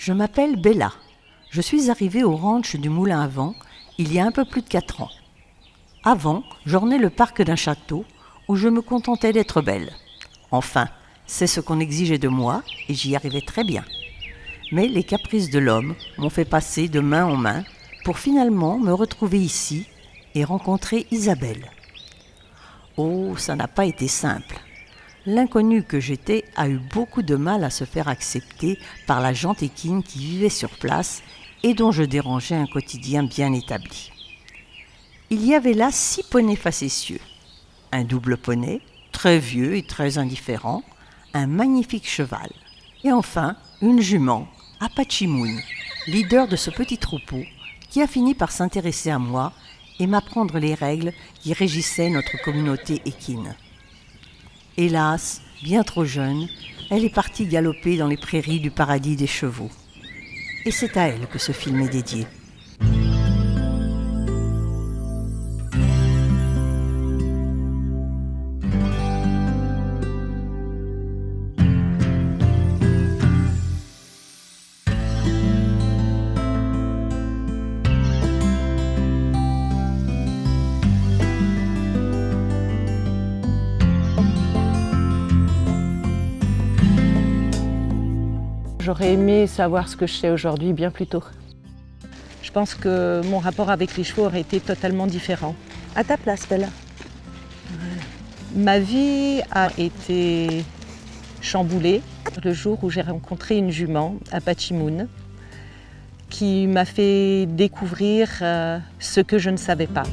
Je m'appelle Bella. Je suis arrivée au ranch du Moulin à Vent il y a un peu plus de 4 ans. Avant, j'ornais le parc d'un château où je me contentais d'être belle. Enfin, c'est ce qu'on exigeait de moi et j'y arrivais très bien. Mais les caprices de l'homme m'ont fait passer de main en main pour finalement me retrouver ici et rencontrer Isabelle. Oh, ça n'a pas été simple. L'inconnue que j'étais a eu beaucoup de mal à se faire accepter par la gente équine qui vivait sur place et dont je dérangeais un quotidien bien établi. Il y avait là 6 poneys facétieux, un double poney, très vieux et très indifférent, un magnifique cheval, et enfin une jument, Apache Moon, leader de ce petit troupeau qui a fini par s'intéresser à moi et m'apprendre les règles qui régissaient notre communauté équine. Hélas, bien trop jeune, elle est partie galoper dans les prairies du paradis des chevaux. Et c'est à elle que ce film est dédié. J'aurais aimé savoir ce que je sais aujourd'hui bien plus tôt. Je pense que mon rapport avec les chevaux aurait été totalement différent. À ta place, Bella. Ma vie a été chamboulée le jour où j'ai rencontré une jument, Apache Moon, qui m'a fait découvrir ce que je ne savais pas.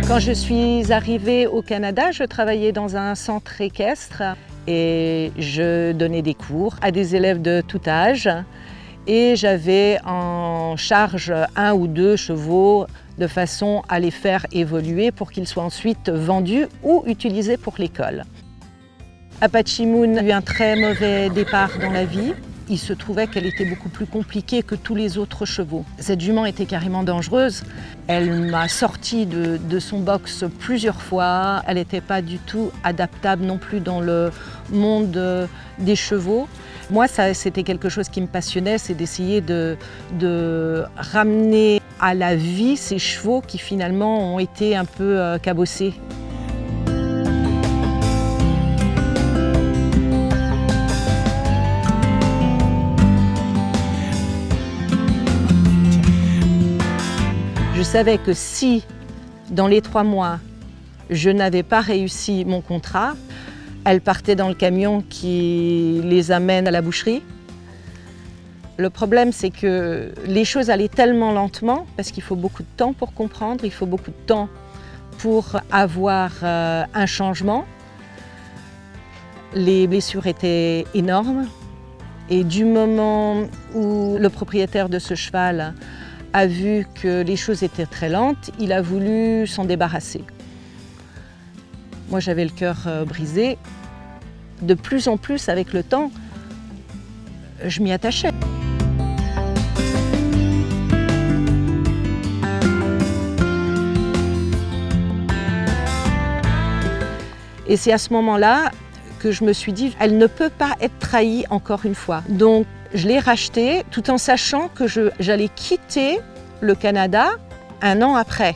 Quand je suis arrivée au Canada, je travaillais dans un centre équestre et je donnais des cours à des élèves de tout âge et j'avais en charge 1 ou 2 chevaux de façon à les faire évoluer pour qu'ils soient ensuite vendus ou utilisés pour l'école. Apache Moon a eu un très mauvais départ dans la vie. Il se trouvait qu'elle était beaucoup plus compliquée que tous les autres chevaux. Cette jument était carrément dangereuse. Elle m'a sorti de son box plusieurs fois. Elle n'était pas du tout adaptable non plus dans le monde des chevaux. Moi, c'était quelque chose qui me passionnait, c'est d'essayer de ramener à la vie ces chevaux qui finalement ont été un peu cabossés. Je savais que si, dans les 3 mois, je n'avais pas réussi mon contrat, elle partait dans le camion qui les amène à la boucherie. Le problème, c'est que les choses allaient tellement lentement, parce qu'il faut beaucoup de temps pour comprendre, il faut beaucoup de temps pour avoir un changement. Les blessures étaient énormes. Et du moment où le propriétaire de ce cheval a vu que les choses étaient très lentes, il a voulu s'en débarrasser. Moi, j'avais le cœur brisé. De plus en plus, avec le temps, je m'y attachais. Et c'est à ce moment-là que je me suis dit, elle ne peut pas être trahie encore une fois. Donc, je l'ai rachetée tout en sachant que j'allais quitter le Canada 1 an après.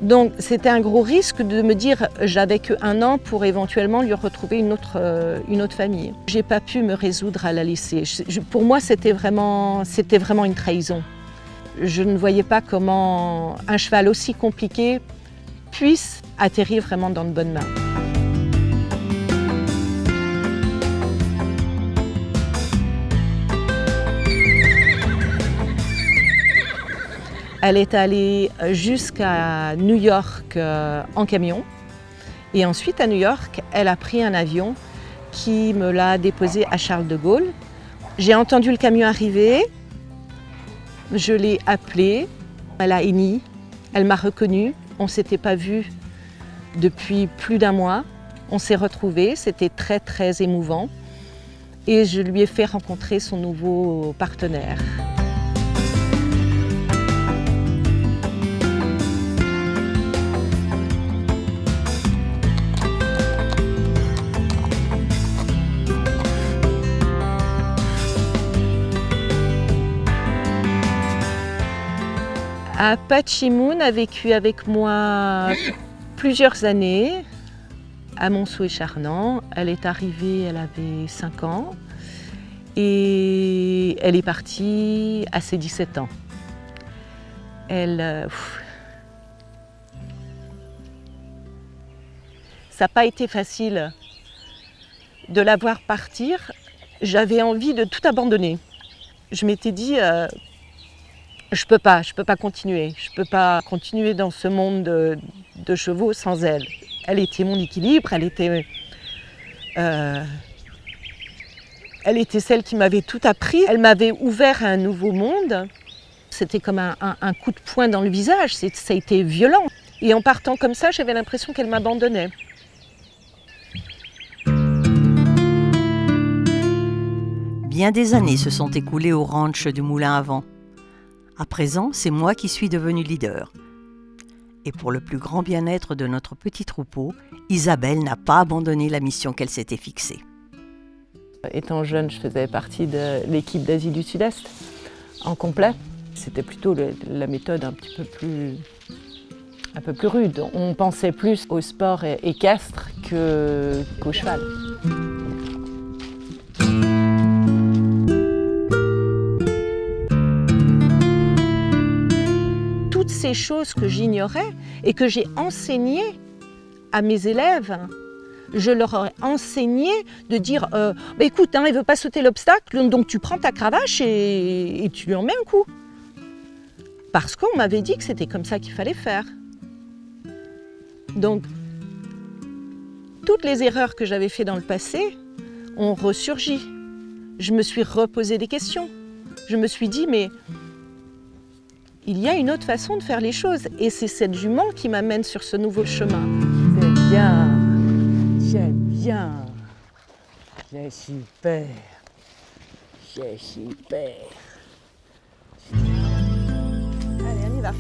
Donc c'était un gros risque de me dire j'avais que1 an pour éventuellement lui retrouver une autre famille. J'ai pas pu me résoudre à la laisser. Pour moi c'était vraiment une trahison. Je ne voyais pas comment un cheval aussi compliqué puisse atterrir vraiment dans de bonnes mains. Elle est allée jusqu'à New York en camion et ensuite à New York, elle a pris un avion qui me l'a déposée à Charles de Gaulle. J'ai entendu le camion arriver, je l'ai appelée, elle a henni, elle m'a reconnue, on ne s'était pas vu depuis plus d'1 mois, on s'est retrouvés, c'était très très émouvant et je lui ai fait rencontrer son nouveau partenaire. Apache Moon a vécu avec moi plusieurs années à Monceau-et-Charnant. Elle est arrivée, elle avait 5 ans et elle est partie à ses 17 ans. Ça n'a pas été facile de la voir partir. J'avais envie de tout abandonner. Je m'étais dit, je peux pas continuer. Je peux pas continuer dans ce monde de chevaux sans elle. Elle était mon équilibre, elle était celle qui m'avait tout appris. Elle m'avait ouvert à un nouveau monde. C'était comme un coup de poing dans le visage, ça a été violent. Et en partant comme ça, j'avais l'impression qu'elle m'abandonnait. Bien des années se sont écoulées au ranch du Moulin à Vent. À présent, c'est moi qui suis devenue leader. Et pour le plus grand bien-être de notre petit troupeau, Isabelle n'a pas abandonné la mission qu'elle s'était fixée. Étant jeune, je faisais partie de l'équipe d'Asie du Sud-Est en complet. C'était plutôt la méthode un peu plus rude. On pensait plus au sport équestre qu'au cheval. Toutes ces choses que j'ignorais et que j'ai enseignées à mes élèves, je leur aurais enseigné de dire écoute, il ne veut pas sauter l'obstacle, donc tu prends ta cravache et tu lui en mets un coup. Parce qu'on m'avait dit que c'était comme ça qu'il fallait faire. Donc, toutes les erreurs que j'avais faites dans le passé ont ressurgi. Je me suis reposé des questions. Je me suis dit, mais il y a une autre façon de faire les choses. Et c'est cette jument qui m'amène sur ce nouveau chemin. C'est bien, j'aime bien, c'est super, c'est super. Allez, on y va.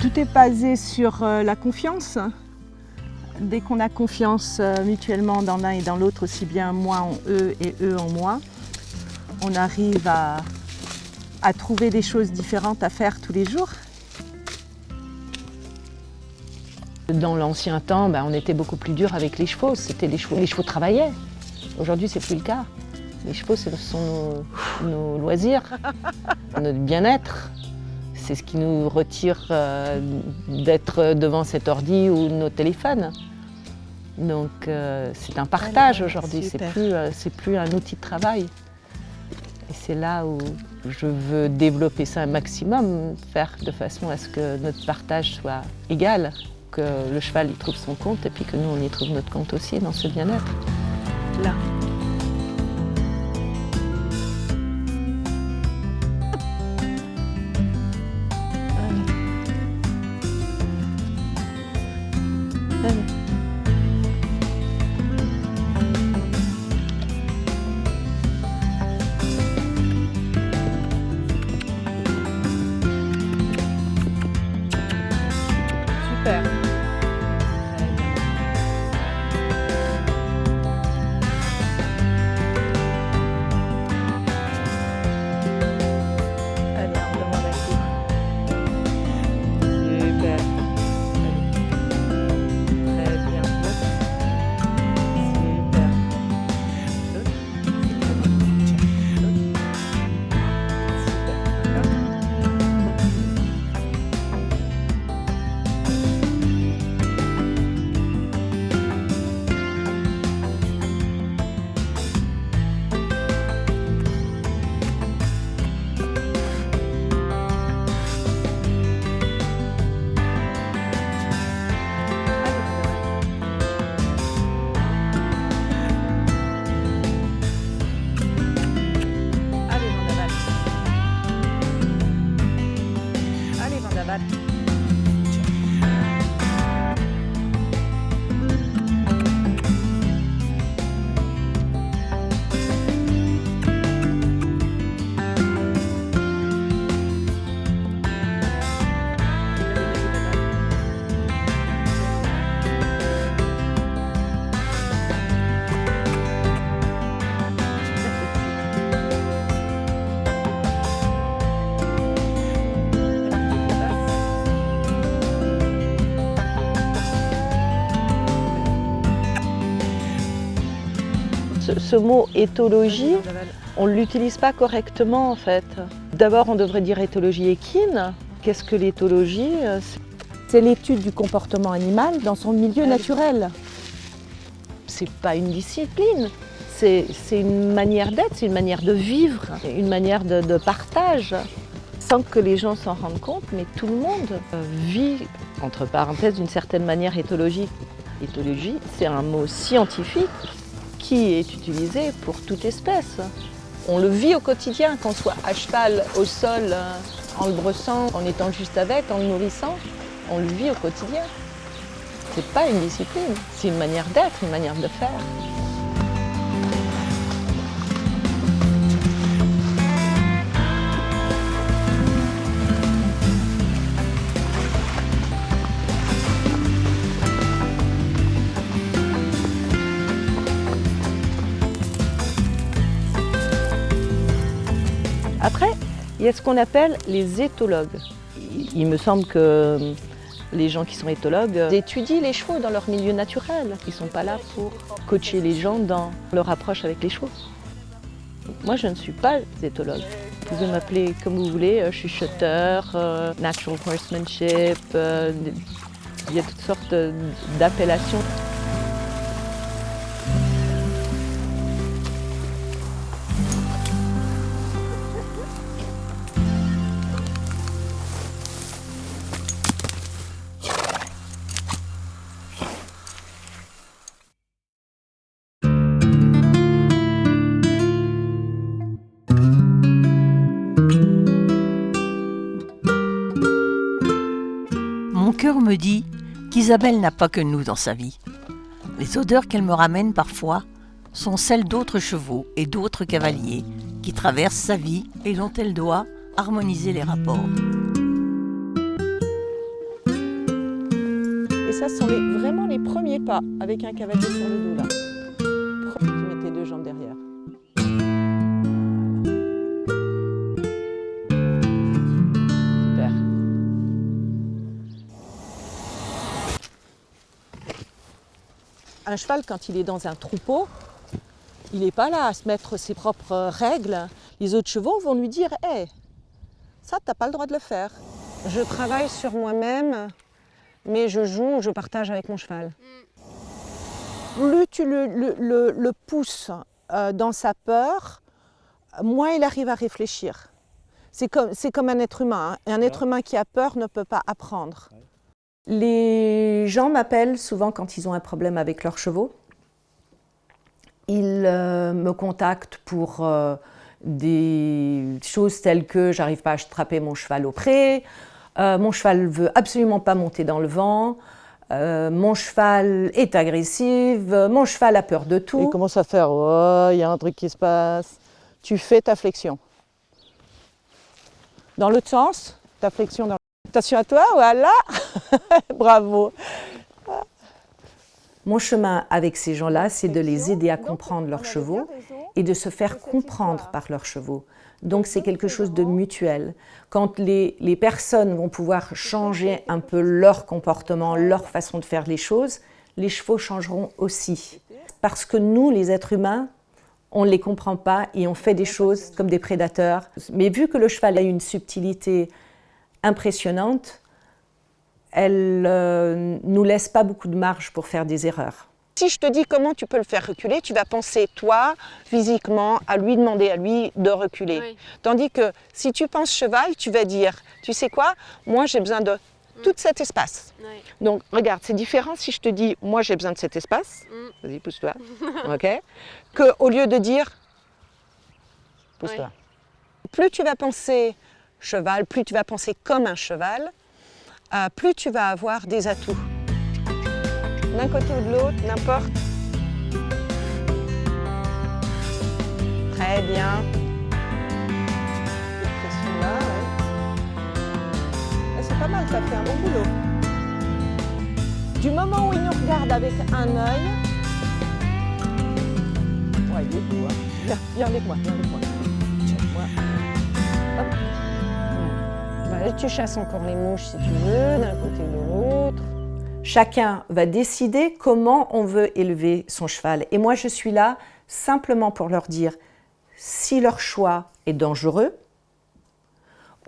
Tout est basé sur la confiance. Dès qu'on a confiance mutuellement dans l'un et dans l'autre, aussi bien moi en eux et eux en moi, on arrive à trouver des choses différentes à faire tous les jours. Dans l'ancien temps, on était beaucoup plus dur avec les chevaux. Les chevaux travaillaient. Aujourd'hui, c'est plus le cas. Les chevaux, ce sont nos loisirs, notre bien-être. C'est ce qui nous retire d'être devant cet ordi ou nos téléphones. Donc, c'est un partage aujourd'hui. C'est plus un outil de travail. Et c'est là où je veux développer ça un maximum, faire de façon à ce que notre partage soit égal. Que le cheval y trouve son compte et puis que nous on y trouve notre compte aussi dans ce bien-être. Là. Allez. Super. ce mot éthologie, on ne l'utilise pas correctement en fait. D'abord, on devrait dire éthologie équine. Qu'est-ce que l'éthologie? C'est l'étude du comportement animal dans son milieu naturel. C'est pas une discipline, c'est une manière d'être, c'est une manière de vivre, une manière de partage. Sans que les gens s'en rendent compte, mais tout le monde vit, entre parenthèses, d'une certaine manière éthologique. Éthologie, c'est un mot scientifique qui est utilisé pour toute espèce. On le vit au quotidien, qu'on soit à cheval, au sol, en le brossant, en étant juste avec, en le nourrissant. On le vit au quotidien. C'est pas une discipline, c'est une manière d'être, une manière de faire. Après, il y a ce qu'on appelle les éthologues. Il me semble que les gens qui sont éthologues étudient les chevaux dans leur milieu naturel. Ils ne sont pas là pour coacher les gens dans leur approche avec les chevaux. Moi, je ne suis pas éthologue. Vous pouvez m'appeler comme vous voulez, je suis shotter, natural horsemanship, il y a toutes sortes d'appellations. Mon cœur me dit qu'Isabelle n'a pas que nous dans sa vie. Les odeurs qu'elle me ramène parfois sont celles d'autres chevaux et d'autres cavaliers qui traversent sa vie et dont elle doit harmoniser les rapports. Et ça, ce sont vraiment les premiers pas avec un cavalier sur le dos là. Tu mets tes deux jambes derrière. Super. Un cheval, quand il est dans un troupeau, il n'est pas là à se mettre ses propres règles. Les autres chevaux vont lui dire « Hey, ça, tu n'as pas le droit de le faire. » Je travaille sur moi-même, mais je joue, je partage avec mon cheval. Plus tu le pousses dans sa peur, moins il arrive à réfléchir. C'est comme un être humain. Hein. Un être humain qui a peur ne peut pas apprendre. Les gens m'appellent souvent quand ils ont un problème avec leurs chevaux. Ils me contactent pour des choses telles que j'arrive pas à attraper mon cheval au pré, mon cheval veut absolument pas monter dans le vent, mon cheval est agressif, mon cheval a peur de tout. Il commence à faire « Oh, il y a un truc qui se passe ». Tu fais ta flexion. Dans l'autre sens, ta flexion dans. Attention à toi, voilà. Bravo. Mon chemin avec ces gens-là, c'est de les aider à comprendre leurs chevaux et de se faire comprendre par leurs chevaux. Donc c'est quelque chose de mutuel. Quand les personnes vont pouvoir changer un peu leur comportement, leur façon de faire les choses, les chevaux changeront aussi. Parce que nous, les êtres humains, on ne les comprend pas et on fait des choses comme des prédateurs. Mais vu que le cheval a une subtilité impressionnante, elle nous laisse pas beaucoup de marge pour faire des erreurs. Si je te dis comment tu peux le faire reculer, tu vas penser, toi, physiquement, à lui demander à lui de reculer. Oui. Tandis que si tu penses cheval, tu vas dire, tu sais quoi, moi j'ai besoin de tout cet espace. Oui. Donc regarde, c'est différent si je te dis, moi j'ai besoin de cet espace, vas-y pousse-toi, ok, qu'au lieu de dire, pousse-toi. Oui. Plus tu vas penser cheval, plus tu vas penser comme un cheval, plus tu vas avoir des atouts. D'un côté ou de l'autre, n'importe. Très bien. Cette pression-là, ouais. C'est pas mal, ça fait un bon boulot. Du moment où il nous regarde avec un œil, ouais, il est beau, hein. Viens avec moi, viens avec moi. Hop. Bah, tu chasses encore les mouches si tu veux, d'un côté ou de l'autre. Chacun va décider comment on veut élever son cheval. Et moi, je suis là simplement pour leur dire si leur choix est dangereux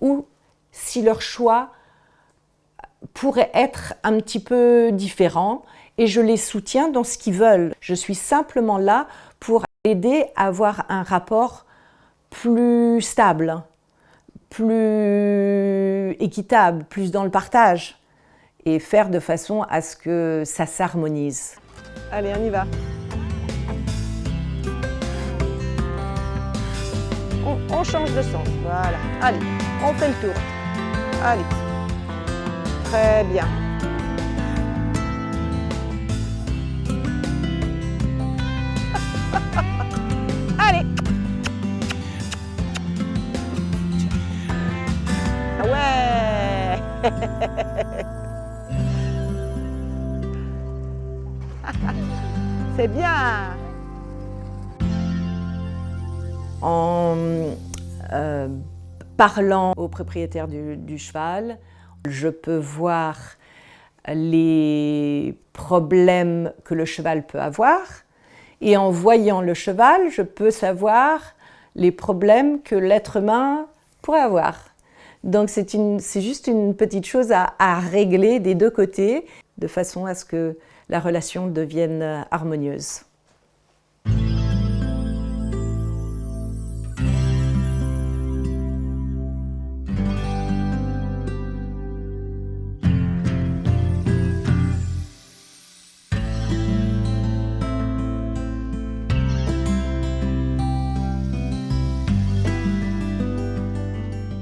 ou si leur choix pourrait être un petit peu différent, et je les soutiens dans ce qu'ils veulent. Je suis simplement là pour aider à avoir un rapport plus stable, plus équitable, plus dans le partage, et faire de façon à ce que ça s'harmonise. Allez, on y va. On change de sens, voilà. Allez, on fait le tour. Allez. Très bien. Allez. Ouais. C'est bien. En parlant au propriétaire du cheval, je peux voir les problèmes que le cheval peut avoir, et en voyant le cheval, je peux savoir les problèmes que l'être humain pourrait avoir. Donc c'est juste une petite chose à régler des deux côtés, de façon à ce que la relation devienne harmonieuse.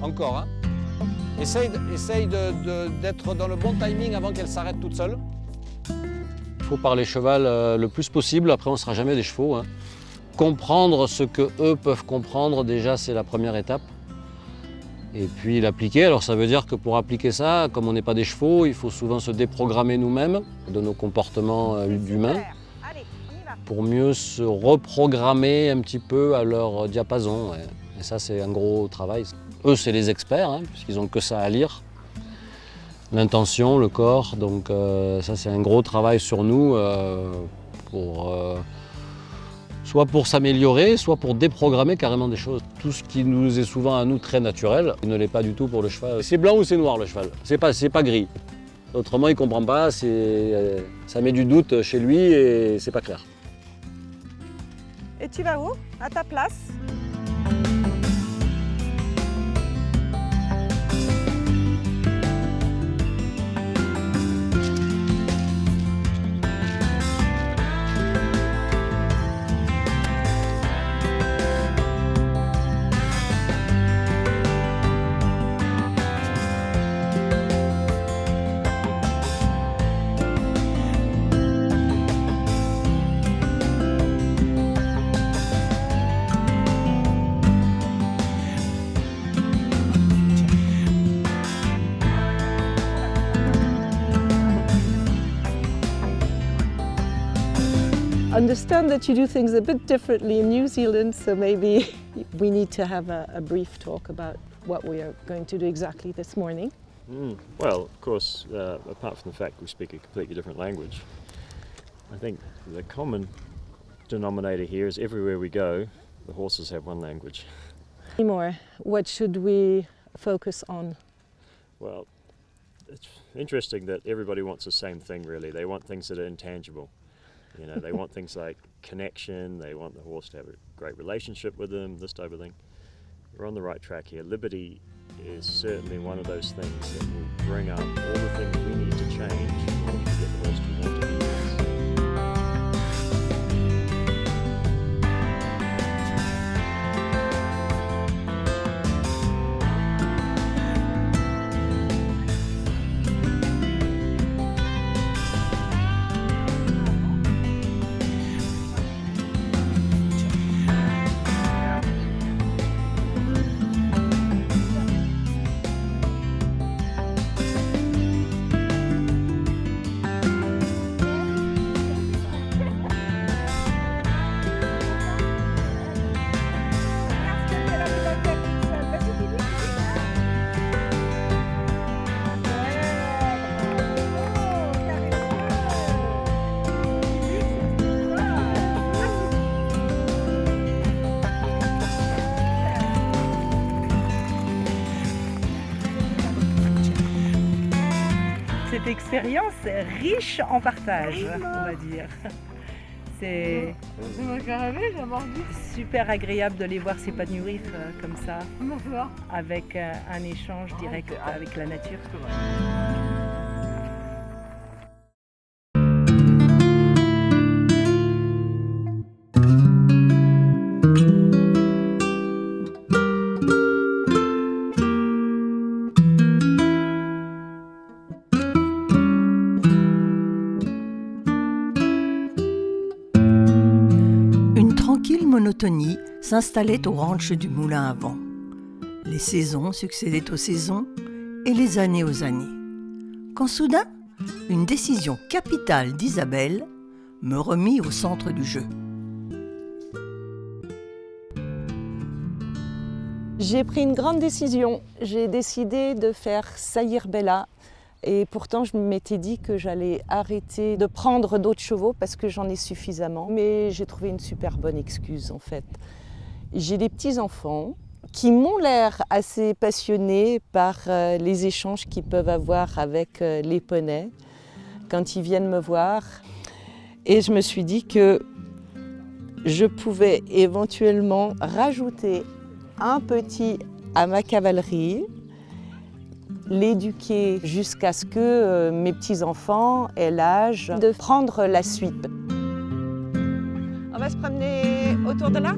Encore, hein. Essaye d'être dans le bon timing avant qu'elle s'arrête toute seule. Il faut parler cheval le plus possible, après on ne sera jamais des chevaux, hein. Comprendre ce qu'eux peuvent comprendre, déjà c'est la première étape. Et puis l'appliquer, alors ça veut dire que pour appliquer ça, comme on n'est pas des chevaux, il faut souvent se déprogrammer nous-mêmes de nos comportements d'humains pour mieux se reprogrammer un petit peu à leur diapason. Et ça c'est un gros travail. Eux, c'est les experts, hein, puisqu'ils n'ont que ça à lire. L'intention, le corps, donc ça c'est un gros travail sur nous, soit pour s'améliorer, soit pour déprogrammer carrément des choses. Tout ce qui nous est souvent à nous très naturel, ne l'est pas du tout pour le cheval. C'est blanc ou c'est noir le cheval, c'est pas gris. Autrement il ne comprend pas, ça met du doute chez lui et c'est pas clair. Et tu vas où? À ta place? Understand that you do things a bit differently in New Zealand, so maybe we need to have a brief talk about what we are going to do exactly this morning. Well, of course, apart from the fact we speak a completely different language, I think the common denominator here is everywhere we go, the horses have one language. More, what should we focus on? Well, it's interesting that everybody wants the same thing, really. They want things that are intangible. You know, they want things like connection, they want the horse to have a great relationship with them, this type of thing. We're on the right track here. Liberty is certainly one of those things that will bring up all the things we need to change in order to get the horse to want to be with us. cette expérience riche en partage, on va dire. C'est super agréable de les voir s'épanouir comme ça, avec un échange direct avec la nature. Tranquille monotonie s'installait au ranch du Moulin à Vent. Les saisons succédaient aux saisons et les années aux années. Quand soudain, une décision capitale d'Isabelle me remit au centre du jeu. J'ai pris une grande décision. J'ai décidé de faire saillir Bella. Et pourtant, je m'étais dit que j'allais arrêter de prendre d'autres chevaux parce que j'en ai suffisamment. Mais j'ai trouvé une super bonne excuse en fait. J'ai des petits-enfants qui m'ont l'air assez passionnés par les échanges qu'ils peuvent avoir avec les poneys quand ils viennent me voir. Et je me suis dit que je pouvais éventuellement rajouter un petit à ma cavalerie, l'éduquer jusqu'à ce que mes petits-enfants aient l'âge de prendre la suite. On va se promener autour de là ?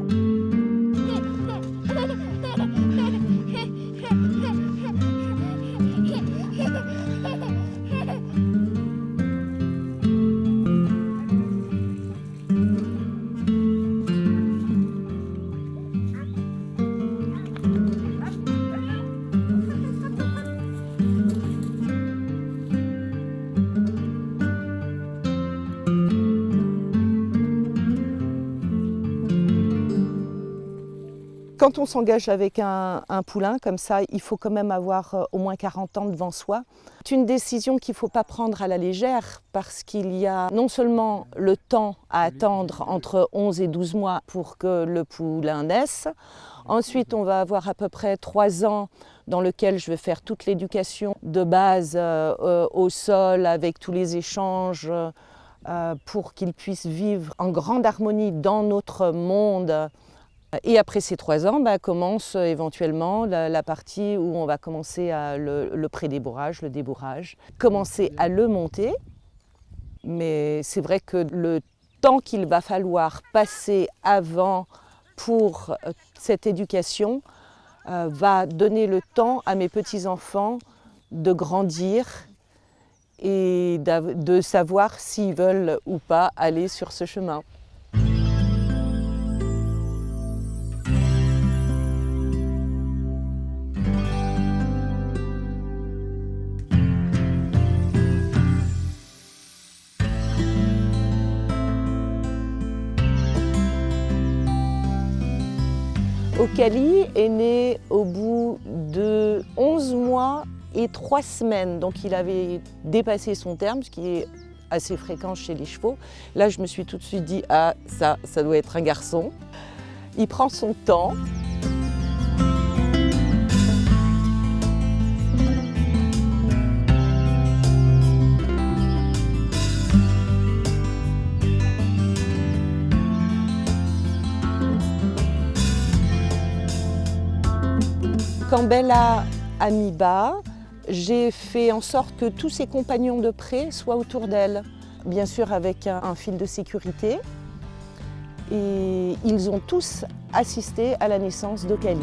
Quand on s'engage avec un poulain comme ça, il faut quand même avoir au moins 40 ans devant soi. C'est une décision qu'il ne faut pas prendre à la légère parce qu'il y a non seulement le temps à attendre entre 11 et 12 mois pour que le poulain naisse. Ensuite, on va avoir à peu près 3 ans dans lequel je vais faire toute l'éducation de base au sol avec tous les échanges pour qu'il puisse vivre en grande harmonie dans notre monde. Et après ces 3 ans, commence éventuellement la partie où on va commencer le pré-débourrage, le débourrage, commencer à le monter. Mais c'est vrai que le temps qu'il va falloir passer avant pour cette éducation va donner le temps à mes petits-enfants de grandir et de savoir s'ils veulent ou pas aller sur ce chemin. Ocali est né au bout de 11 mois et 3 semaines, donc il avait dépassé son terme, ce qui est assez fréquent chez les chevaux. Là, je me suis tout de suite dit « Ah, ça doit être un garçon ». Il prend son temps. Quand Bella a mis bas, j'ai fait en sorte que tous ses compagnons de pré soient autour d'elle, bien sûr avec un fil de sécurité. Et ils ont tous assisté à la naissance d'Ocali.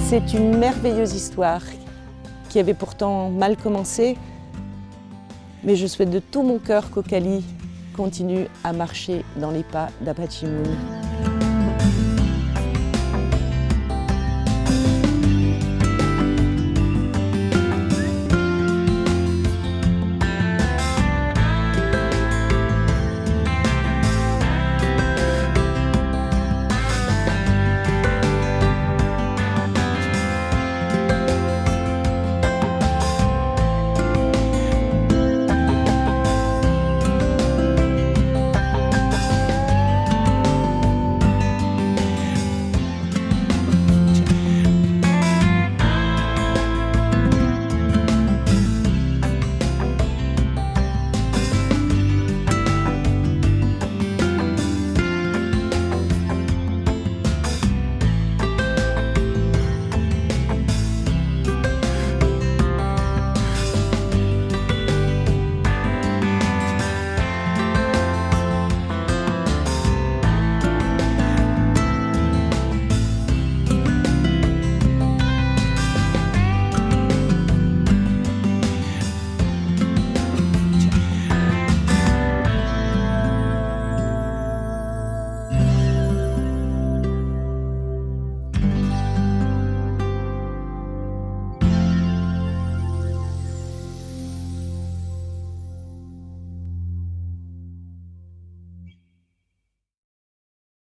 C'est une merveilleuse histoire qui avait pourtant mal commencé, mais je souhaite de tout mon cœur qu'Ocali continue à marcher dans les pas d'Apache Moon.